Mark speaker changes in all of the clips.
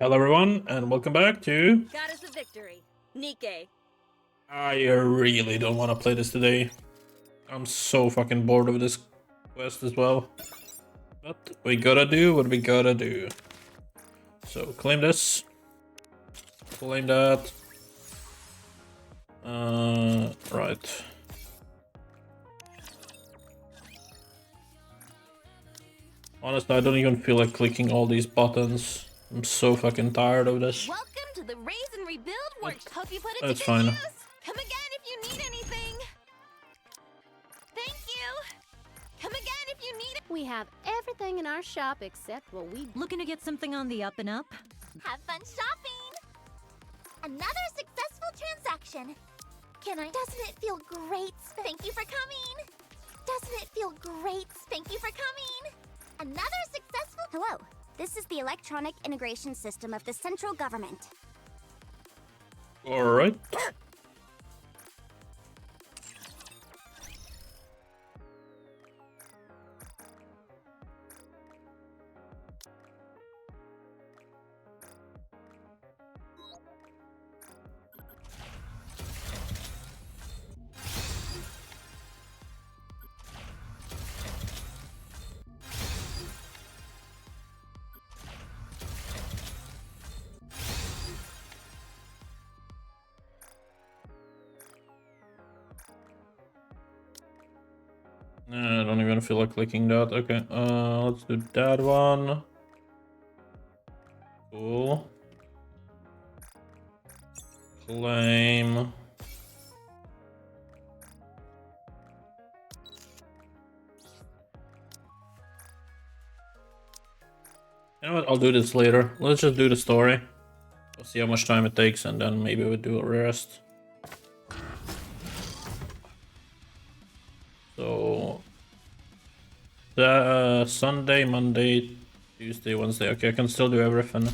Speaker 1: Hello everyone, and welcome back to...
Speaker 2: Got us a victory. Nikke.
Speaker 1: I really don't want to play this today. I'm so fucking bored of this quest as well. But we gotta do what we gotta do. So, claim this. Claim that. Right. Honestly, I don't even feel like clicking all these buttons. I'm so fucking tired of this.
Speaker 2: Welcome to the Raise and Rebuild workshop. Hope you put it
Speaker 1: That's
Speaker 2: to
Speaker 1: fine.
Speaker 2: good use. Come again if you need anything. Thank you. Come again if you need it.
Speaker 3: We have everything in our shop except what we...
Speaker 4: Looking to get something on the up and up?
Speaker 5: Have fun shopping! Another successful transaction. Can I? Doesn't it feel great? Thank you for coming. Doesn't it feel great? Thank you for coming. Another successful...
Speaker 6: Hello. This is the electronic integration system of the central government.
Speaker 1: Alright. I don't even feel like clicking that. Okay, let's do that one. Cool. Claim. You know what? I'll do this later. Let's just do the story. We'll see how much time it takes, and then maybe we'll do a rest. So, Sunday, Monday, Tuesday, Wednesday. Okay, I can still do everything.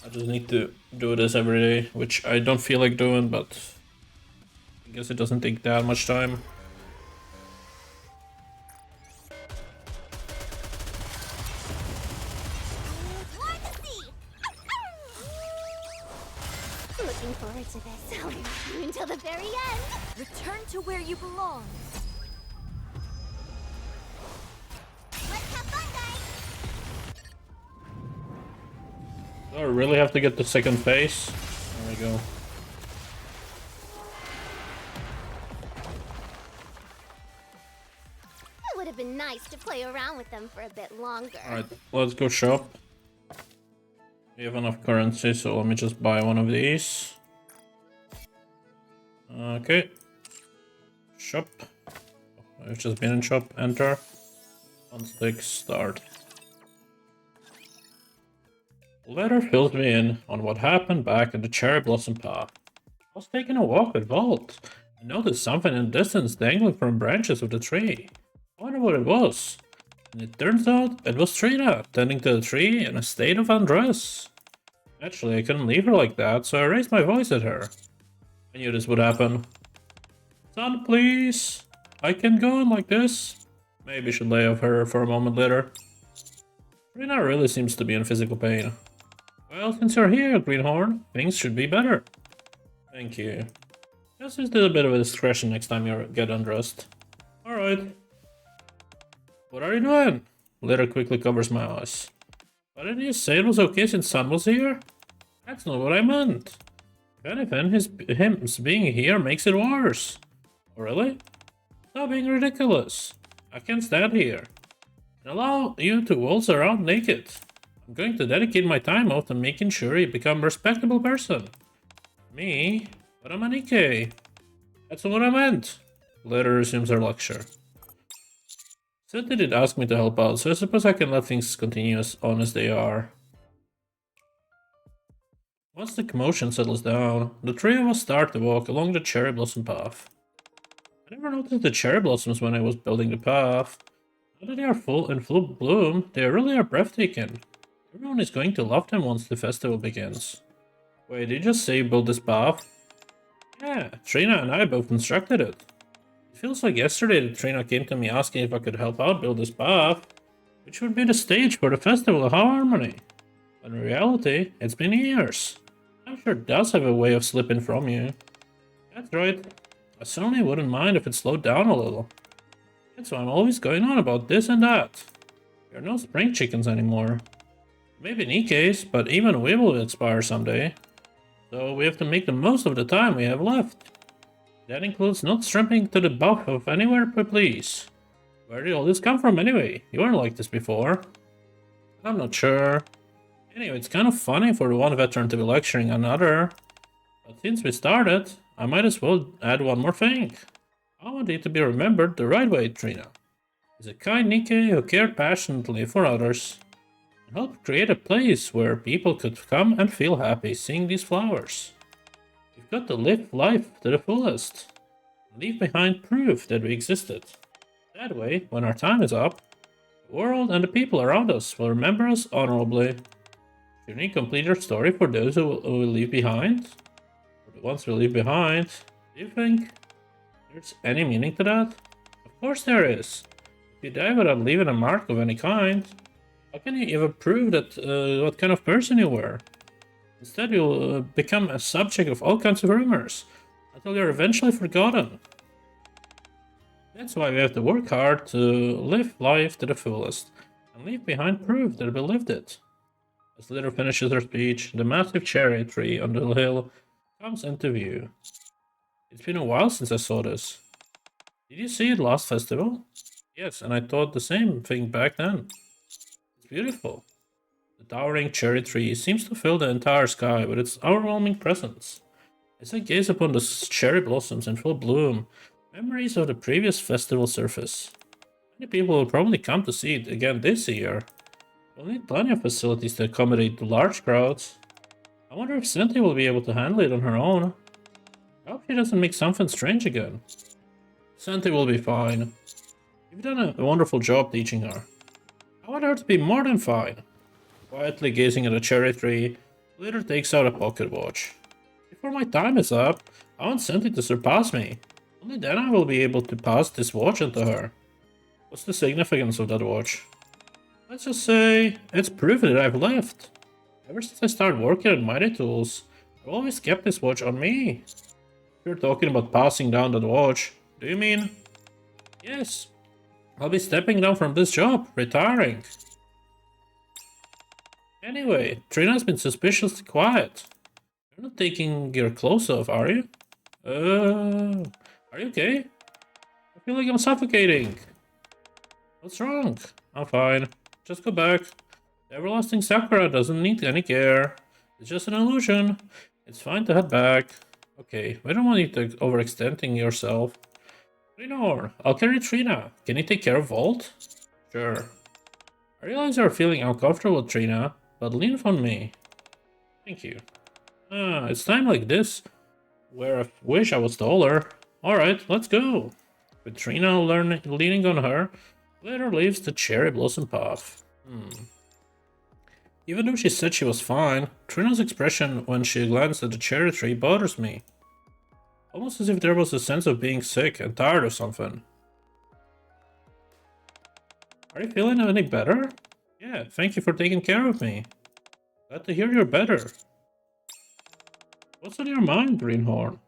Speaker 1: I just need to do this every day, which I don't feel like doing, but I guess it doesn't take that much time.
Speaker 6: Looking forward to this. I'll be with you until the very end.
Speaker 2: Return to where you belong.
Speaker 5: Let's have fun, guys!
Speaker 1: Do I really have to get the second phase? There we go.
Speaker 6: It would have been nice to play around with them for a bit longer.
Speaker 1: Alright, let's go shop. We have enough currency, so let me just buy one of these. Okay. Shop. I've just been in shop. Enter. On stick. Start. Letter fills me in on what happened back in the cherry blossom path. I was taking a walk with Volt. I noticed something in the distance dangling from branches of the tree. I wonder what it was. And it turns out it was Trina, tending to the tree in a state of undress. Actually, I couldn't leave her like that, so I raised my voice at her. I knew this would happen. Son, please. I can't go on like this. Maybe I should lay off her for a moment later. Trina really seems to be in physical pain. Well, since you're here, Greenhorn, things should be better. Thank you. Just use a bit of a discretion next time you get undressed. Alright. What are you doing? Litter quickly covers my eyes. Why didn't you say it was okay since Sun was here? That's not what I meant. If anything, him being here makes it worse. Oh, really? Stop being ridiculous. I can't stand here and allow you to waltz around naked. I'm going to dedicate my time out to making sure you become a respectable person. Me? But I'm a Nikke. That's not what I meant. Later resumes her lecture. Cynthia did ask me to help out, so I suppose I can let things continue on as they are. Once the commotion settles down, the three of us start to walk along the cherry blossom path. I never noticed the cherry blossoms when I was building the path. Now that they are in full bloom, they really are breathtaking. Everyone is going to love them once the festival begins. Wait, did you just say you built this path? Yeah, Trina and I both constructed it. It feels like yesterday that Trina came to me asking if I could help out build this path, which would be the stage for the Festival of Harmony. But in reality, it's been years. Rapture does have a way of slipping from you. That's right. I certainly wouldn't mind if it slowed down a little. That's why I'm always going on about this and that. There are no spring chickens anymore. Maybe Nikke's, but even we will expire someday. So we have to make the most of the time we have left. That includes not stripping to the buff of anywhere we please. Where did all this come from anyway? You weren't like this before. I'm not sure. Anyway, it's kind of funny for one veteran to be lecturing another. But since we started, I might as well add one more thing. I want it to be remembered the right way, Trina. Is a kind Nikke who cared passionately for others. And helped create a place where people could come and feel happy seeing these flowers. We've got to live life to the fullest. And leave behind proof that we existed. That way, when our time is up, the world and the people around us will remember us honorably. Should we complete our story for those who will leave behind? For the ones we leave behind, do you think there's any meaning to that? Of course there is. If you die without leaving a mark of any kind, how can you even prove that what kind of person you were? Instead, you'll become a subject of all kinds of rumors until you're eventually forgotten. That's why we have to work hard to live life to the fullest and leave behind proof that we lived it. As Litter finishes her speech, the massive cherry tree on the hill comes into view. It's been a while since I saw this. Did you see it last festival? Yes, and I thought the same thing back then. It's beautiful. The towering cherry tree seems to fill the entire sky with its overwhelming presence. As I gaze upon the cherry blossoms in full bloom, memories of the previous festival surface. Many people will probably come to see it again this year. We'll need plenty of facilities to accommodate the large crowds. I wonder if Cynthia will be able to handle it on her own. I hope she doesn't make something strange again. Cynthia will be fine. You've done a wonderful job teaching her. I want her to be more than fine. Quietly gazing at a cherry tree, Litter takes out a pocket watch. Before my time is up, I want Cynthia to surpass me. Only then I will be able to pass this watch on to her. What's the significance of that watch? Let's just say, it's proof that I've left. Ever since I started working at Mighty Tools, I've always kept this watch on me. If you're talking about passing down that watch, do you mean? Yes. I'll be stepping down from this job, retiring. Anyway, Trina's been suspiciously quiet. You're not taking your clothes off, are you? Are you okay? I feel like I'm suffocating. What's wrong? I'm fine. Just go back. The everlasting Sakura doesn't need any care. It's just an illusion. It's fine to head back. Okay, we don't want you to overextending yourself. Renor, I'll carry Trina. Can you take care of Volt? Sure. I realize you're feeling uncomfortable, Trina, but lean on me. Thank you. It's time like this, where I wish I was taller. Alright, let's go. With Trina leaning on her, Litter leaves the cherry blossom path. Even though she said she was fine, Trina's expression when she glanced at the cherry tree bothers me. Almost as if there was a sense of being sick and tired of something. Are you feeling any better? Yeah, thank you for taking care of me. Glad to hear you're better. What's on your mind, Greenhorn?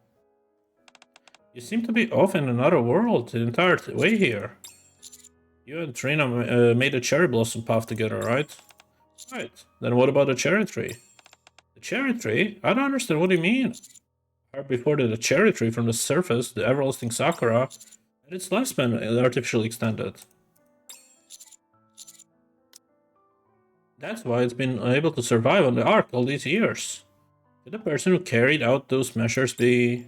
Speaker 1: You seem to be off in another world the entire way here. You and Trina made a cherry blossom path together, right? Right. Then what about the cherry tree? The cherry tree? I don't understand what you mean. I heard before that the cherry tree from the surface, the everlasting Sakura, had its lifespan artificially extended. That's why it's been able to survive on the Ark all these years. Could the person who carried out those measures be...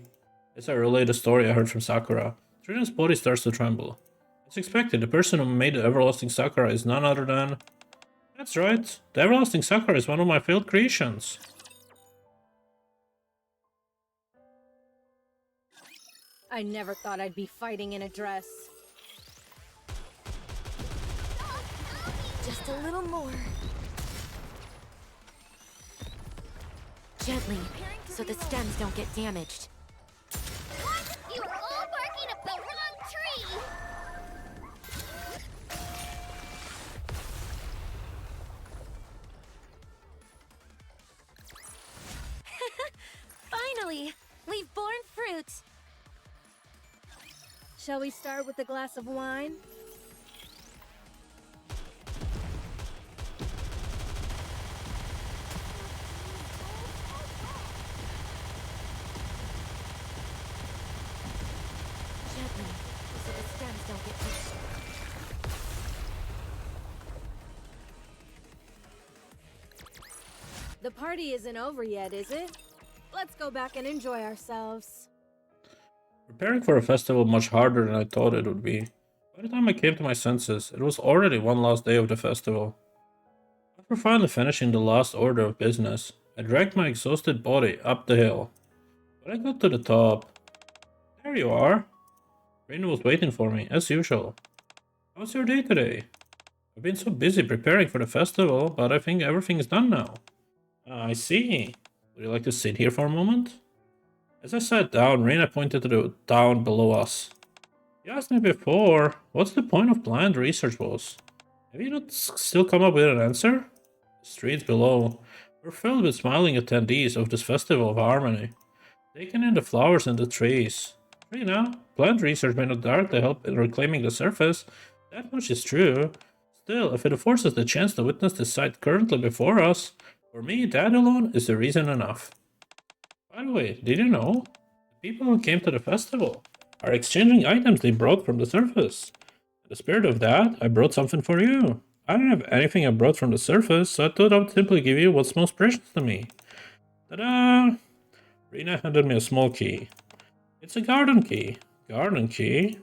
Speaker 1: As I relay the story I heard from Sakura, Trina's body starts to tremble. As expected, the person who made the everlasting Sakura is none other than... That's right, the everlasting Sakura is one of my failed creations.
Speaker 3: I never thought I'd be fighting in a dress.
Speaker 2: Just a little more. Gently, so the stems don't get damaged.
Speaker 5: What? You were all barking up the wrong tree!
Speaker 2: Finally! We've borne fruit!
Speaker 3: Shall we start with a glass of wine? Gently, so the stems don't get touched. The party isn't over yet, is it? Let's go back and enjoy ourselves.
Speaker 1: Preparing for a festival much harder than I thought it would be. By the time I came to my senses, it was already one last day of the festival. After finally finishing the last order of business, I dragged my exhausted body up the hill. When I got to the top, there you are. Rena was waiting for me, as usual. How's your day today? I've been so busy preparing for the festival, but I think everything is done now. I see. Would you like to sit here for a moment? As I sat down, Rena pointed to the town below us. You asked me before, what's the point of planned research was? Have you not still come up with an answer? The streets below were filled with smiling attendees of this festival of harmony, taking in the flowers and the trees. Rena, planned research may not directly help in reclaiming the surface, that much is true. Still, if it affords us the chance to witness the sight currently before us, for me, that alone is a reason enough. By the way, did you know? The people who came to the festival are exchanging items they brought from the surface. In the spirit of that, I brought something for you. I don't have anything I brought from the surface, so I thought I would simply give you what's most precious to me. Ta-da! Rena handed me a small key. It's a garden key. Garden key?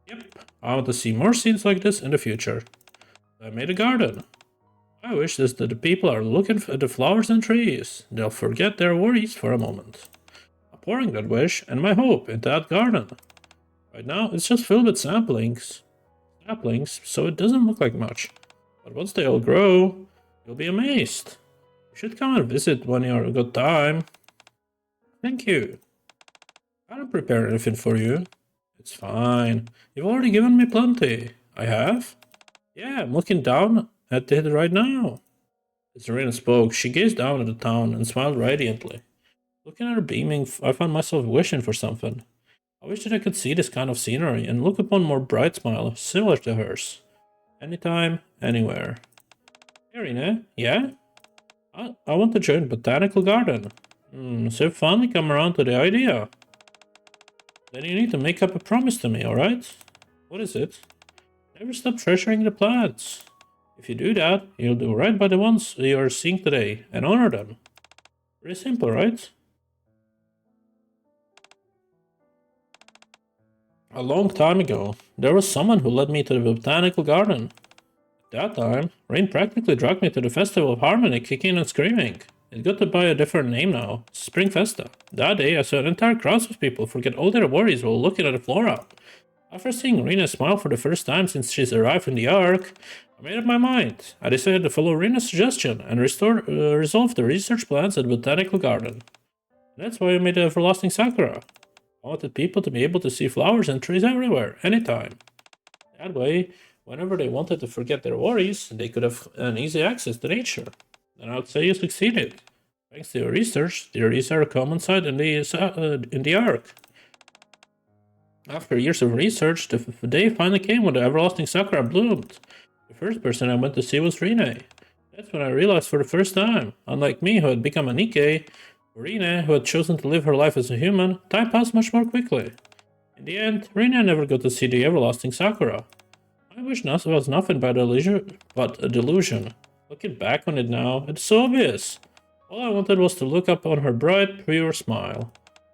Speaker 1: Yep, I want to see more scenes like this in the future. I made a garden. I wish that the people are looking at the flowers and trees. They'll forget their worries for a moment. I'm pouring that wish and my hope into that garden. Right now, it's just filled with saplings, so it doesn't look like much. But once they all grow, you'll be amazed. You should come and visit when you're a good time. Thank you. I don't prepare anything for you. It's fine. You've already given me plenty. I have? Yeah, I'm looking down at it right now. As Rena spoke, she gazed down at the town and smiled radiantly. Looking at her beaming, I found myself wishing for something. I wish that I could see this kind of scenery and look upon more bright smile similar to hers. Anytime, anywhere. Hey Rena, yeah? I want to join Botanical Garden. So you've finally come around to the idea. Then you need to make up a promise to me, alright? What is it? Never stop treasuring the plants. If you do that, you'll do right by the ones you're seeing today and honor them. Pretty simple, right? A long time ago, there was someone who led me to the Botanical Garden. At that time, Rain practically dragged me to the Festival of Harmony, kicking and screaming. It got to by a different name now, Spring Festa. That day, I saw an entire crowd of people forget all their worries while looking at the flora. After seeing Rena smile for the first time since she's arrived in the Ark, I made up my mind. I decided to follow Rena's suggestion and resolve the research plans at Botanical Garden. That's why I made the Everlasting Sakura. I wanted people to be able to see flowers and trees everywhere, anytime. That way, whenever they wanted to forget their worries, they could have an easy access to nature. And I would say you succeeded. Thanks to your research, theories are a common sight in the Ark. After years of research, the day finally came when the Everlasting Sakura bloomed. The first person I went to see was Rene. That's when I realized for the first time, unlike me who had become a Nikke, for Rene, who had chosen to live her life as a human, time passed much more quickly. In the end, Rene never got to see the Everlasting Sakura. I wish was nothing but a delusion. Looking back on it now, it's so obvious. All I wanted was to look up on her bright, pure smile.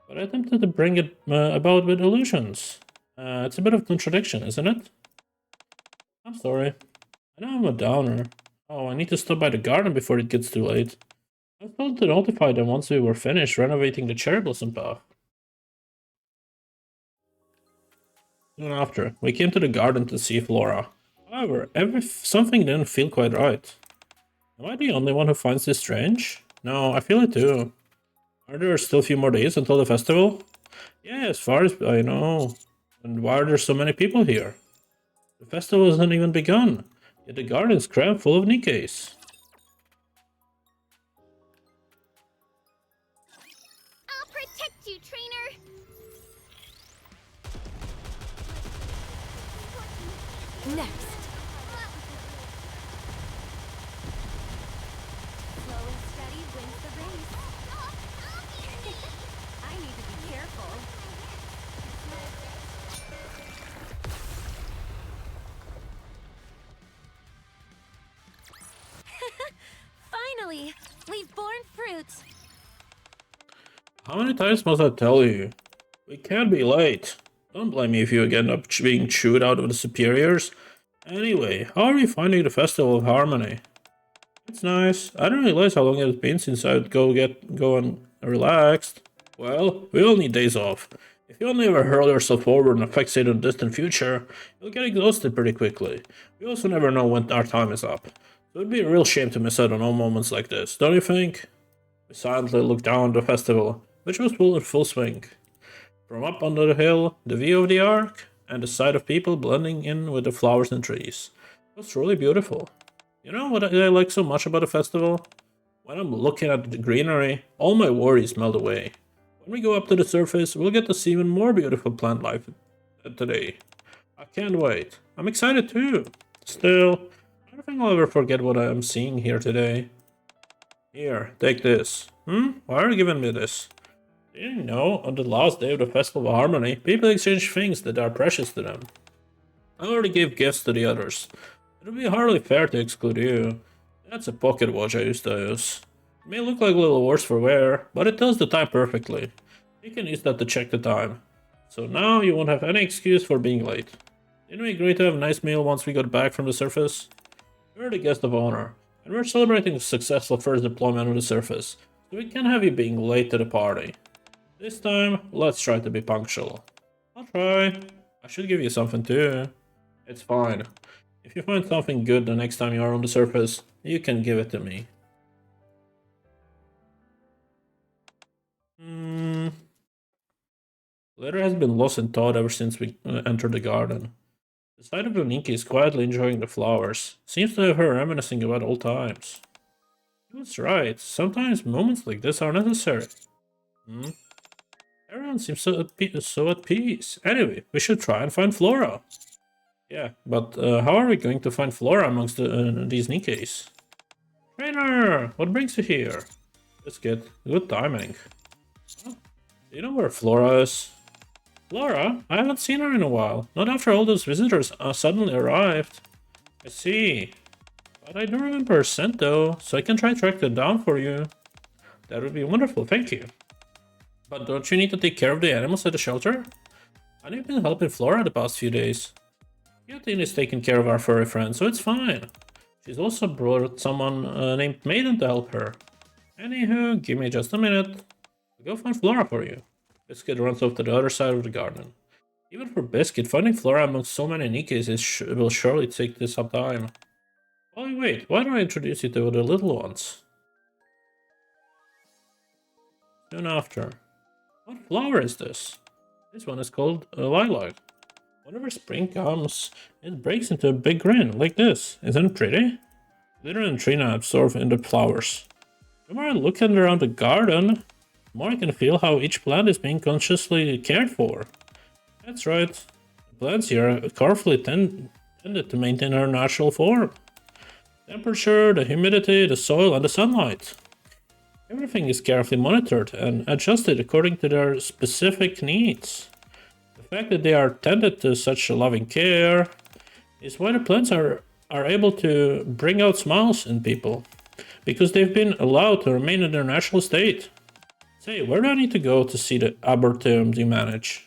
Speaker 1: But I attempted to bring it about with illusions. It's a bit of a contradiction, isn't it? I'm sorry. I know I'm a downer. Oh, I need to stop by the garden before it gets too late. I was told to notify them once we were finished renovating the cherry blossom path. Soon after, we came to the garden to see Flora. However, something didn't feel quite right. Am I the only one who finds this strange? No, I feel it too. Are there still a few more days until the festival? Yeah, as far as I know. And why are there so many people here? The festival hasn't even begun, yet the garden is crammed full of Nikkes.
Speaker 5: I'll protect got you, trainer!
Speaker 3: Next.
Speaker 2: Slow and steady wins the race. I need to be careful. Finally, we've borne fruit.
Speaker 1: How many times must I tell you? We can't be late. Don't blame me if you end up being chewed out of the superiors. Anyway, how are you finding the Festival of Harmony? It's nice. I didn't realize how long it's been since I'd go and relaxed. Well, we all need days off. If you only ever hurl yourself forward and fixate on the distant future, you'll get exhausted pretty quickly. We also never know when our time is up. So it'd be a real shame to miss out on all moments like this, don't you think? We silently looked down the festival, which was in full swing. From up under the hill, the view of the arc, and the sight of people blending in with the flowers and trees. It was truly beautiful. You know what I like so much about the festival? When I'm looking at the greenery, all my worries melt away. When we go up to the surface, we'll get to see even more beautiful plant life today. I can't wait. I'm excited too. Still, I don't think I'll ever forget what I am seeing here today. Here, take this. Why are you giving me this? Didn't you know, on the last day of the Festival of Harmony, people exchange things that are precious to them. I already gave gifts to the others. It would be hardly fair to exclude you. That's a pocket watch I used to use. It may look like a little worse for wear, but it tells the time perfectly. You can use that to check the time. So now you won't have any excuse for being late. Didn't we agree to have a nice meal once we got back from the surface? We're the guest of honor, and we're celebrating the successful first deployment of the surface, so we can't have you being late to the party. This time, let's try to be punctual. I'll try. I should give you something too. It's fine. If you find something good the next time you are on the surface, you can give it to me. Letter has been lost in thought ever since we entered the garden. The sight of Nikke is quietly enjoying the flowers. Seems to have her reminiscing about old times. He was right. Sometimes moments like this are necessary. Everyone seems so at peace. Anyway, we should try and find Flora. Yeah, but how are we going to find Flora amongst these Nikkes? Trainer, what brings you here? Biscuit, good timing. Oh, do you know where Flora is? Flora? I haven't seen her in a while. Not after all those visitors suddenly arrived. I see. But I do remember her scent though, so I can try track them down for you. That would be wonderful, thank you. But don't you need to take care of the animals at the shelter? I've been helping Flora the past few days. Guillotine is taking care of our furry friend, so it's fine. She's also brought someone named Maiden to help her. Anywho, give me just a minute. I'll go find Flora for you. Biscuit runs off to the other side of the garden. Even for Biscuit, finding Flora amongst so many Nikkes will surely take some time. Oh wait, why don't I introduce you to the little ones? Soon after. What flower is this? This one is called a lilac. Whenever spring comes, it breaks into a big grin, like this. Isn't it pretty? Glitter and Trina absorb in the flowers. The more I look around the garden, the more I can feel how each plant is being consciously cared for. That's right. The plants here are carefully tended to maintain their natural form. Temperature, the humidity, the soil, and the sunlight. Everything is carefully monitored and adjusted according to their specific needs. The fact that they are tended to such loving care is why the plants are able to bring out smiles in people, because they've been allowed to remain in their natural state. Say, where do I need to go to see the arboretum you manage?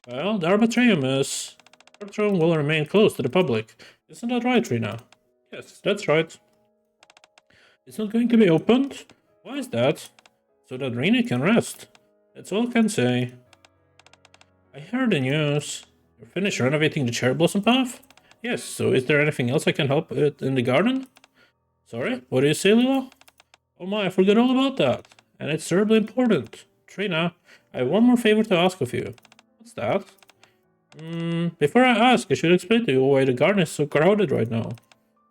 Speaker 1: Well, the arboretum will remain closed to the public. Isn't that right, Rina? Yes, that's right. It's not going to be opened? Why is that? So that Rina can rest. That's all I can say. I heard the news. You're finished renovating the cherry blossom path? Yes, so is there anything else I can help with in the garden? Sorry, what do you say, Lilo? Oh my, I forgot all about that. And it's terribly important. Trina, I have one more favor to ask of you. What's that? Before I ask, I should explain to you why the garden is so crowded right now.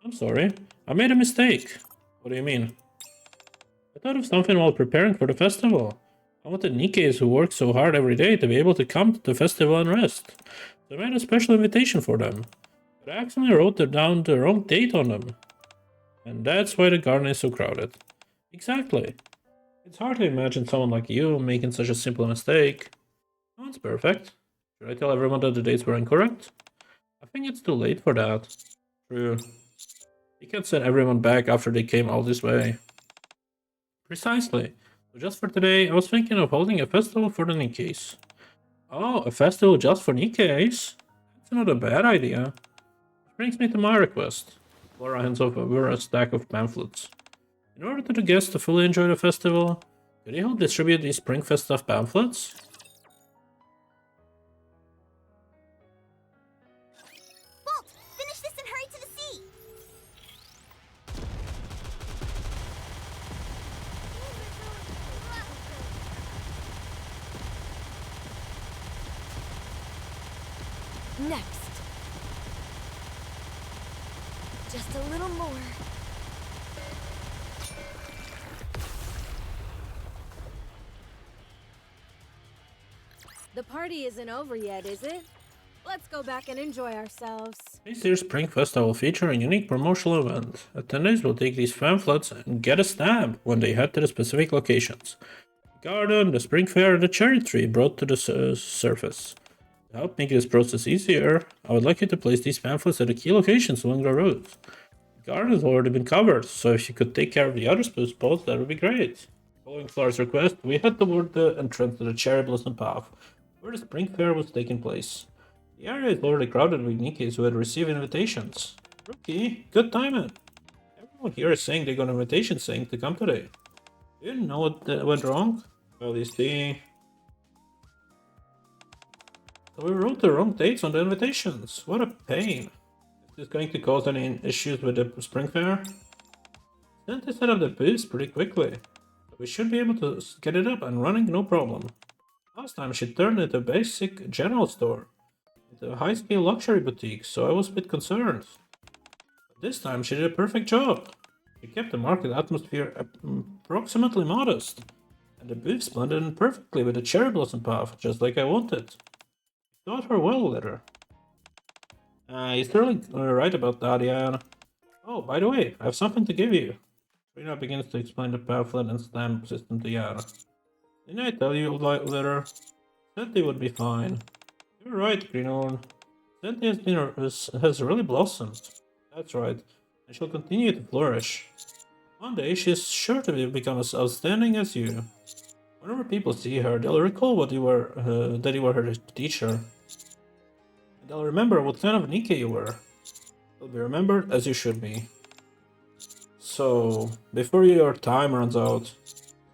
Speaker 1: I'm sorry, I made a mistake. What do you mean? I thought of something while preparing for the festival. I wanted Nikkes who work so hard every day to be able to come to the festival and rest. So I made a special invitation for them. But I accidentally wrote down the wrong date on them. And that's why the garden is so crowded. Exactly. It's hard to imagine someone like you making such a simple mistake. No one's perfect. Should I tell everyone that the dates were incorrect? I think it's too late for that. True. You can't send everyone back after they came all this way. Precisely. So just for today, I was thinking of holding a festival for the Nikkes. Oh, a festival just for Nikkes? That's not a bad idea. Which brings me to my request. Laura hands over a stack of pamphlets. In order for the guests to fully enjoy the festival, could you help distribute these Springfest stuff pamphlets?
Speaker 5: Bolt, finish this and hurry to the sea.
Speaker 3: Next. Just a little more. The party isn't over yet, is it? Let's go back and enjoy ourselves.
Speaker 1: This year's Spring Festival will feature a unique promotional event. Attendees will take these pamphlets and get a stamp when they head to the specific locations. The garden, the spring fair, and the cherry tree brought to the surface. To help make this process easier, I would like you to place these pamphlets at the key locations along the route. The garden has already been covered, so if you could take care of the other spots, that would be great. Following Clara's request, we head toward the entrance to the Cherry Blossom Path, where the spring fair was taking place. The area is already crowded with Nikkes who had received invitations. Rookie, good timing. Everyone here is saying they got invitations saying to come today. You didn't know what went wrong? Well, you see... So we wrote the wrong dates on the invitations. What a pain. Is this going to cause any issues with the spring fair? Then they set up the booths pretty quickly. We should be able to get it up and running no problem. Last time she turned it into a basic general store. Into a high-scale luxury boutique, so I was a bit concerned. But this time she did a perfect job. She kept the market atmosphere approximately modest. And the booths blended in perfectly with the cherry blossom path, just like I wanted. Taught her well, Litter. You're certainly right about that, yeah. Oh, by the way, I have something to give you. Trina begins to explain the pamphlet and stamp system to Yara. Didn't I tell you, Litter? Senti would be fine. You're right, Greenhorn. Senti has really blossomed. That's right, and she'll continue to flourish. One day she's sure to become as outstanding as you. Whenever people see her, they'll recall that you were her teacher. And they'll remember what kind of Nikke you were. You'll be remembered as you should be. So, before your time runs out,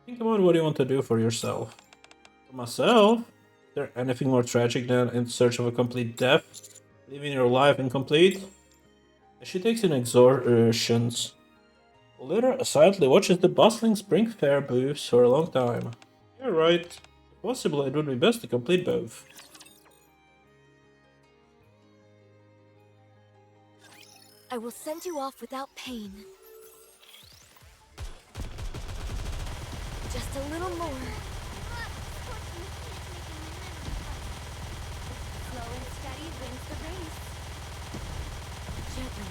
Speaker 1: think about what you want to do for yourself. For myself, is there anything more tragic than in search of a complete death, leaving your life incomplete? As she takes in exertions, Litter silently watches the bustling spring fair booths for a long time. You're right. If possible, it would be best to complete both.
Speaker 3: I will send you off without pain. Just a little more.
Speaker 5: Slow and steady wins the race.
Speaker 3: Gently,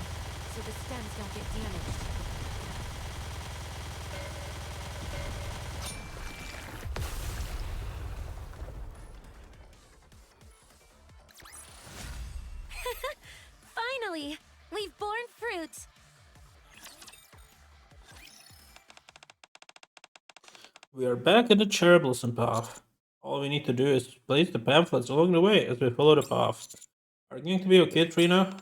Speaker 3: so the stems don't get damaged.
Speaker 5: Finally, we've borne fruit.
Speaker 1: We are back at the cherry blossom path. All we need to do is place the pamphlets along the way as we follow the path. Are you going to be okay, Trina?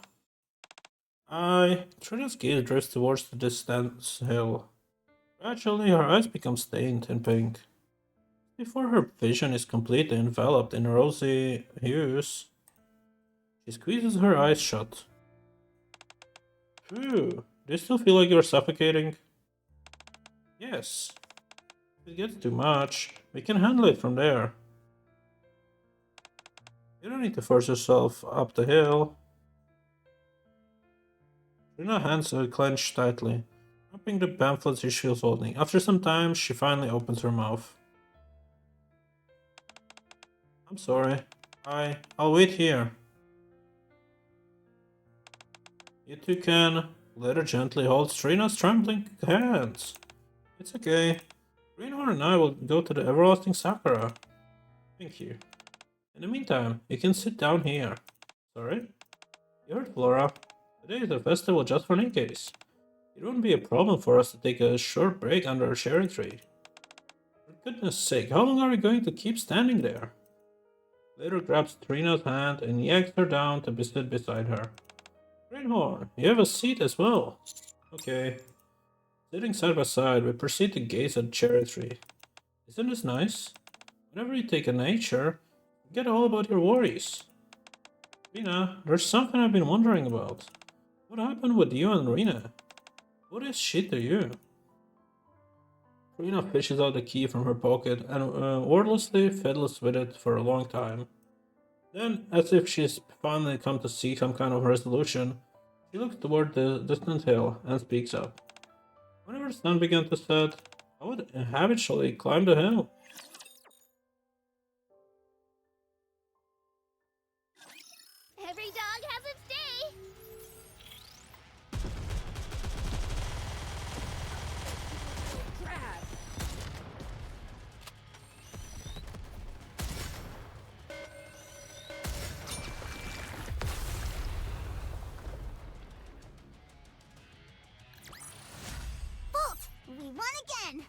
Speaker 1: Trina's gaze drifts towards the distant hill. Gradually, her eyes become stained in pink. Before her vision is completely enveloped in rosy hues, she squeezes her eyes shut. Phew, do you still feel like you're suffocating? Yes. If it gets too much, we can handle it from there. You don't need to force yourself up the hill. Trina's hands are clenched tightly, dropping the pamphlets she was holding. After some time, she finally opens her mouth. I'm sorry. I'll wait here. You two can. Glitter gently holds Trina's trembling hands. It's okay. Greenhorn and I will go to the everlasting Sakura. Thank you. In the meantime, you can sit down here. Sorry? You heard Flora. Today is a festival just for Nikkes. It wouldn't be a problem for us to take a short break under a cherry tree. For goodness sake, how long are we going to keep standing there? Glitter grabs Trina's hand and yanks her down to sit beside her. Greenhorn, you have a seat as well. Okay. Sitting side by side, we proceed to gaze at the cherry tree. Isn't this nice? Whenever you take a nature, forget all about your worries. Rena, there's something I've been wondering about. What happened with you and Rena? What is she to you? Rena fishes out the key from her pocket and wordlessly fiddles with it for a long time. Then, as if she's finally come to see some kind of resolution, she looks toward the distant hill and speaks up. Whenever the sun began to set, I would habitually climb the hill.
Speaker 5: Every dog has its day.
Speaker 3: Crab.
Speaker 5: Bolt, we won again.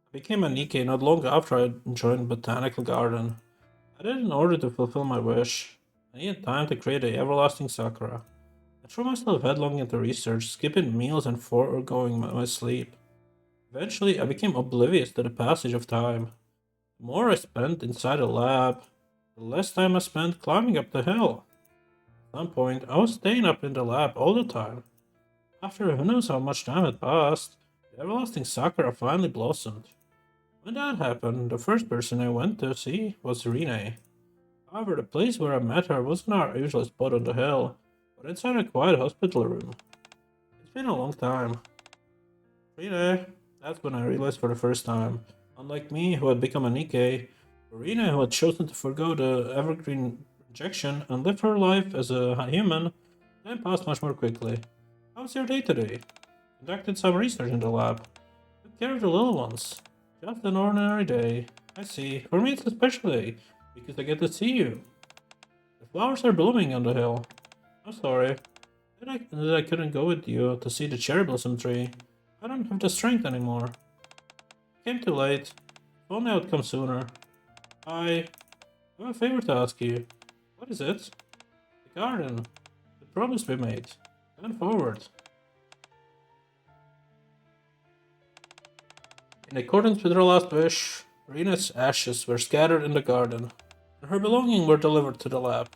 Speaker 1: I became a Nikke not long after I joined Botanical Garden. I did it in order to fulfill my wish. I needed time to create a everlasting Sakura. I threw myself headlong into research, skipping meals and foregoing my sleep. Eventually, I became oblivious to the passage of time. The more I spent inside a lab, the less time I spent climbing up the hill. At some point, I was staying up in the lab all the time. After who knows how much time had passed, the everlasting Sakura finally blossomed. When that happened, the first person I went to see was Rene. However, the place where I met her wasn't our usual spot on the hill, but inside a quiet hospital room. It's been a long time. Rene, that's when I realized for the first time. Unlike me, who had become a Nikke, Rene, who had chosen to forgo the evergreen rejection and live her life as a human, time passed much more quickly. How was your day today? Conducted some research in the lab. Took care of the little ones. Just an ordinary day. I see. For me it's a special day, because I get to see you. The flowers are blooming on the hill. I'm sorry that I couldn't go with you to see the cherry blossom tree. I don't have the strength anymore. Came too late. If only I would come sooner. I have a favor to ask you. What is it? The garden. The promise we made. Going forward. In accordance with her last wish, Rena's ashes were scattered in the garden, and her belongings were delivered to the lab.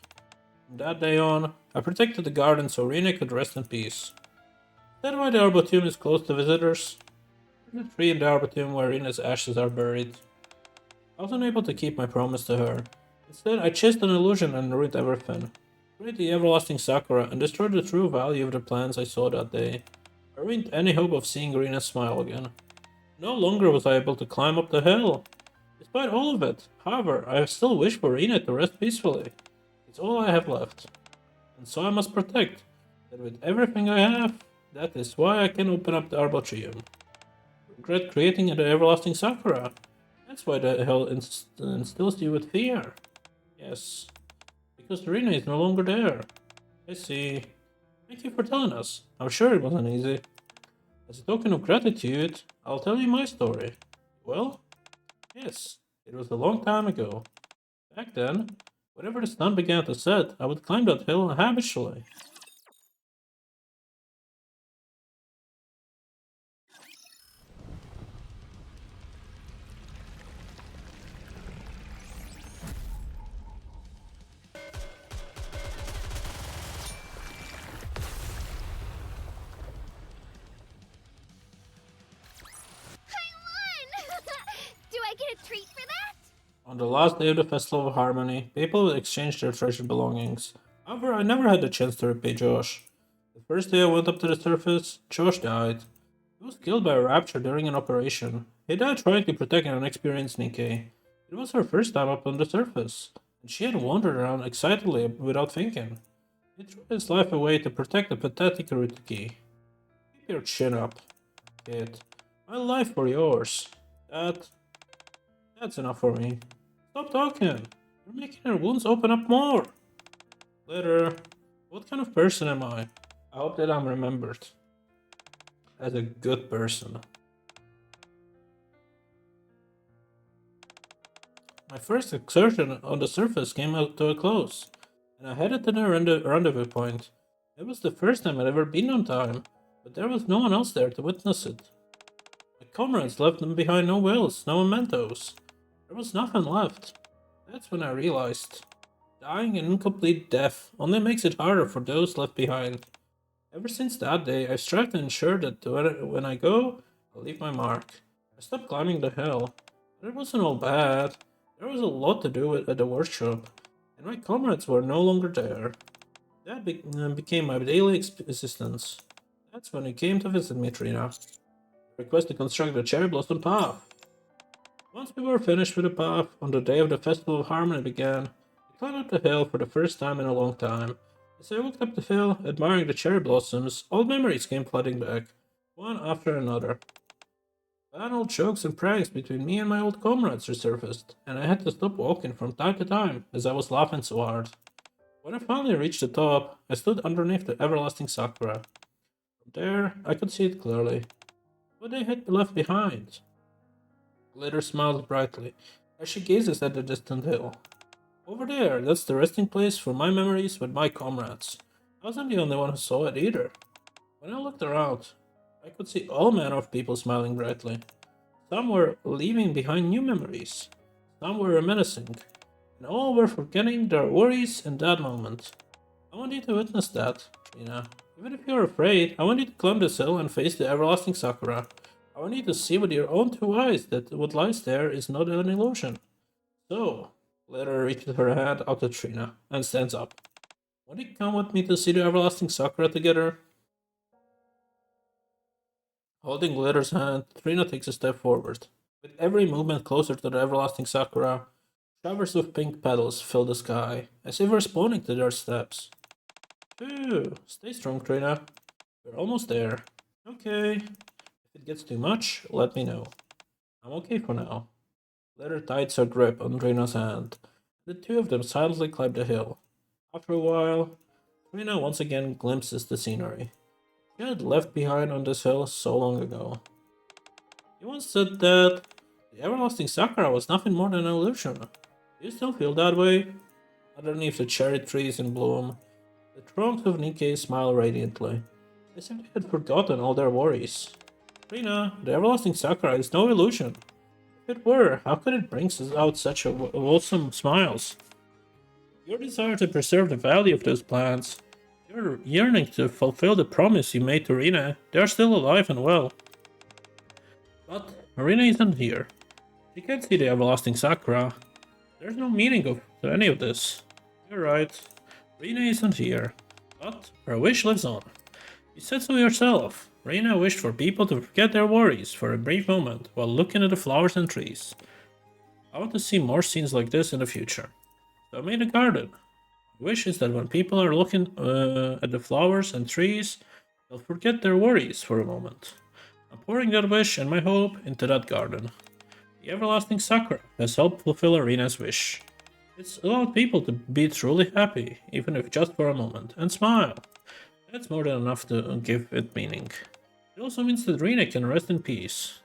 Speaker 1: From that day on, I protected the garden so Rena could rest in peace. Is that why the Arboretum is closed to visitors? There's a tree in the Arboretum where Rena's ashes are buried. I was unable to keep my promise to her. Instead, I chased an illusion and ruined everything. Ruined the everlasting Sakura and destroyed the true value of the plants I saw that day. I ruined any hope of seeing Rena smile again. No longer was I able to climb up the hill. Despite all of it, however, I still wish for Rena to rest peacefully. It's all I have left. And so I must protect that with everything I have. That is why I can open up the Arboretum. Regret creating the everlasting Sakura. That's why the hill instills you with fear. Yes, because Rena is no longer there. I see. Thank you for telling us. I'm sure it wasn't easy. As a token of gratitude, I'll tell you my story. Well, yes, it was a long time ago. Back then, whenever the sun began to set, I would climb that hill habitually.
Speaker 5: Do I get a treat for that?
Speaker 1: On the last day of the Festival of Harmony, people would exchange their treasured belongings. However, I never had the chance to repay Josh. The first day I went up to the surface, Josh died. He was killed by a Rapture during an operation. He died trying to protect an inexperienced Nikke. It was her first time up on the surface, and she had wandered around excitedly without thinking. He threw his life away to protect the pathetic Ruthless. Keep your chin up, kid. My life for yours. That's enough for me. Stop talking. You're making her wounds open up more. Later, what kind of person am I? I hope that I'm remembered as a good person. My first excursion on the surface came out to a close, and I headed to the rendezvous point. It was the first time I'd ever been on time, but there was no one else there to witness it. My comrades left them behind no wills, no mementos. There was nothing left. That's when I realized dying an incomplete death only makes it harder for those left behind. Ever since that day, I've tried to ensure that when I go, I'll leave my mark. I stopped climbing the hill, but it wasn't all bad. There was a lot to do at the workshop, and my comrades were no longer there. That became my daily existence. That's when he came to visit me, Trina. Request to construct the cherry blossom path. Once we were finished with the path, on the day of the Festival of Harmony began, I climbed up the hill for the first time in a long time. As I walked up the hill, admiring the cherry blossoms, old memories came flooding back, one after another. Bad old jokes and pranks between me and my old comrades resurfaced, and I had to stop walking from time to time as I was laughing so hard. When I finally reached the top, I stood underneath the everlasting sakura. From there, I could see it clearly. What they had left behind. Glitter smiles brightly as she gazes at the distant hill. Over there, that's the resting place for my memories with my comrades. I wasn't the only one who saw it either. When I looked around, I could see all manner of people smiling brightly. Some were leaving behind new memories. Some were reminiscing. And all were forgetting their worries in that moment. I want you to witness that, Trina. Even if you're afraid, I want you to climb this hill and face the everlasting sakura. I want you to see with your own two eyes that what lies there is not an illusion. So, Glitter reaches her hand out to Trina and stands up. Want you come with me to see the everlasting sakura together? Holding Glitter's hand, Trina takes a step forward. With every movement closer to the everlasting sakura, showers of pink petals fill the sky, as if responding to their steps. Phew, stay strong, Trina. We're almost there. Okay. If it gets too much, let me know. I'm okay for now. Glitter tightens her grip on Trina's hand. The two of them silently climb the hill. After a while, Trina once again glimpses the scenery she had left behind on this hill so long ago. You once said that the everlasting sakura was nothing more than an illusion. Do you still feel that way? Underneath the cherry trees in bloom, the trunks of Nikke smile radiantly, as if they had forgotten all their worries. Trina, the everlasting sakura is no illusion. If it were, how could it bring out such wholesome smiles? Your desire to preserve the value of those plants, your yearning to fulfill the promise you made to Rina, they are still alive and well. But Rina isn't here. She can't see the everlasting sakura. There's no meaning to any of this. You're right. Rina isn't here. But her wish lives on. You said so yourself. Rina wished for people to forget their worries for a brief moment while looking at the flowers and trees. I want to see more scenes like this in the future. So I made a garden. My wish is that when people are looking at the flowers and trees, they'll forget their worries for a moment. I'm pouring that wish and my hope into that garden. The everlasting sakura has helped fulfill Rina's wish. It's allowed people to be truly happy, even if just for a moment, and smile. That's more than enough to give it meaning. It also means that Rina can rest in peace.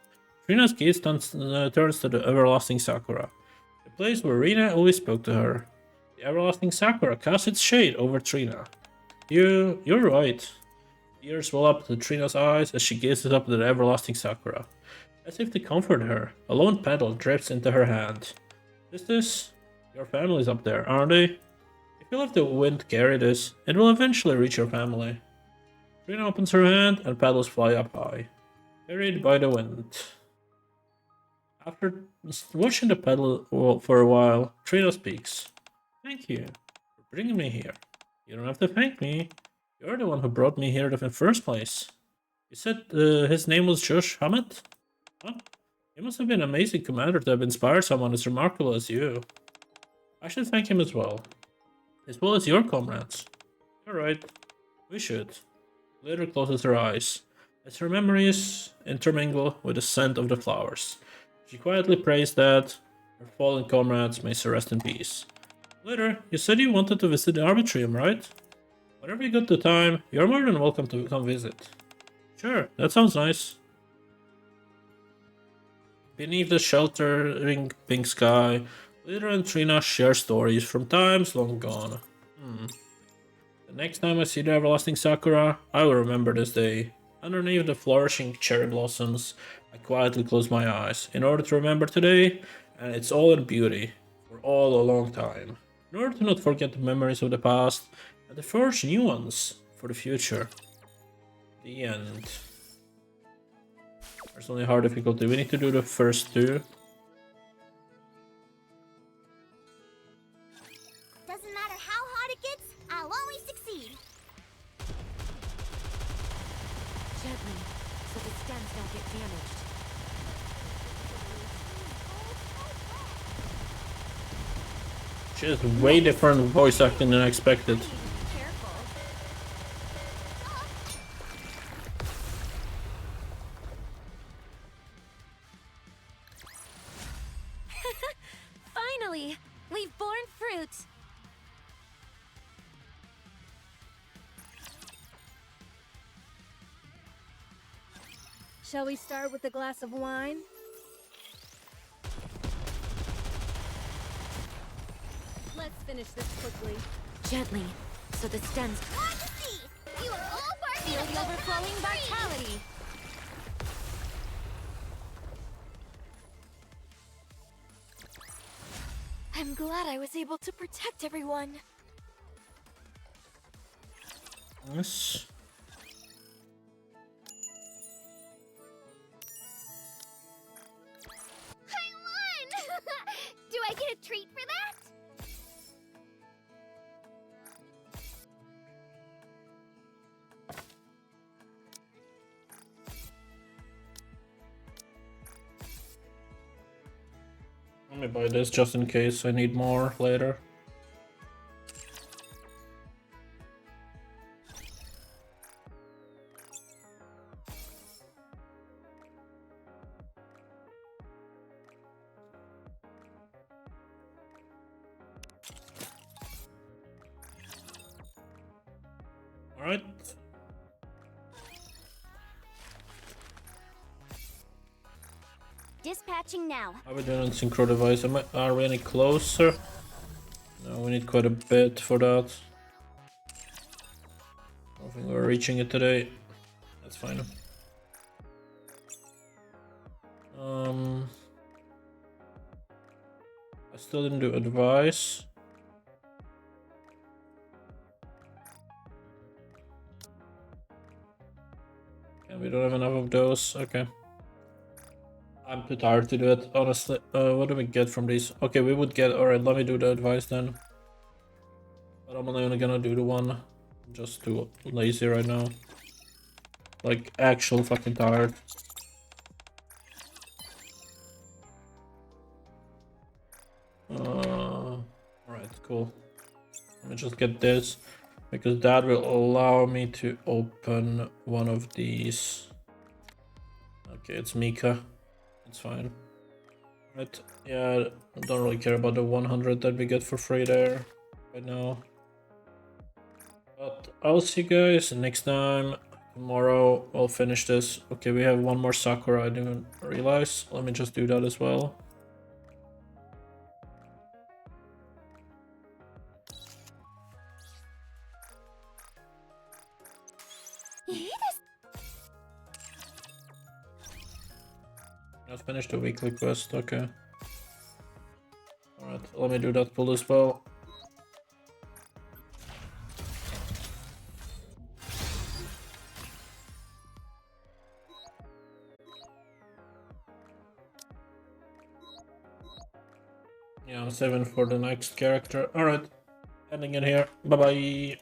Speaker 1: Trina's gaze turns to the everlasting sakura, the place where Rina always spoke to her. The everlasting sakura casts its shade over Trina. You're right. Tears well up to Trina's eyes as she gazes up at the everlasting sakura. As if to comfort her, a lone petal drips into her hand. Is this? Your family's up there, aren't they? If you let the wind carry this, it will eventually reach your family. Trina opens her hand and petals fly up high, carried by the wind. After watching the petal for a while, Trina speaks. Thank you for bringing me here. You don't have to thank me. You're the one who brought me here in the first place. You said his name was Josh Hammett? Huh? He must have been an amazing commander to have inspired someone as remarkable as you. I should thank him as well as your comrades. You're right. We should. Later closes her eyes, as her memories intermingle with the scent of the flowers. She quietly prays that her fallen comrades may rest in peace. Later, you said you wanted to visit the Arbitrium, right? Whenever you get the time, you're more than welcome to come visit. Sure, that sounds nice. Beneath the sheltering pink sky, Litter and Trina share stories from times long gone. The next time I see the everlasting Sakura, I will remember this day. Underneath the flourishing cherry blossoms, I quietly close my eyes in order to remember today, and it's all in beauty, for all a long time. In order to not forget the memories of the past, and to forge new ones for the future. The end. There's only hard difficulty. We need to do the first two.
Speaker 5: Doesn't matter how hard it gets, I'll always succeed.
Speaker 2: Gently, so the stems don't get damaged.
Speaker 1: She has way different voice acting than I expected.
Speaker 2: Careful. Finally, we've borne fruit.
Speaker 3: Shall we start with a glass of wine? Let's finish this quickly.
Speaker 2: Gently, so the stems
Speaker 5: Majesty, you have all bargained
Speaker 2: feel the overflowing vitality. I'm glad I was able to protect everyone.
Speaker 1: Yes.
Speaker 5: I won! Do I get a treat for that?
Speaker 1: Let me buy this just in case I need more later. Alright.
Speaker 6: Dispatching now.
Speaker 1: Are we doing on synchro device? Are we any closer? No, we need quite a bit for that. I don't think we're reaching it today. That's fine. I still didn't do advice. And we don't have enough of those. Okay. I'm too tired to do it, honestly. What do we get from these? Okay, we would get... Alright, let me do the advice then. But I'm only gonna do the one. I'm just too lazy right now. Like, actual fucking tired. Alright, cool. Let me just get this. Because that will allow me to open one of these. Okay, it's Mika. It's fine. Right, yeah, I don't really care about the 100 that we get for free there right now. But I'll see you guys next time. Tomorrow I'll finish this. Okay, we have one more Sakura I didn't realize. Let me just do that as well. I've finished the weekly quest, okay. Alright, let me do that pull as well. Yeah, I'm saving for the next character. Alright, ending it here. Bye bye.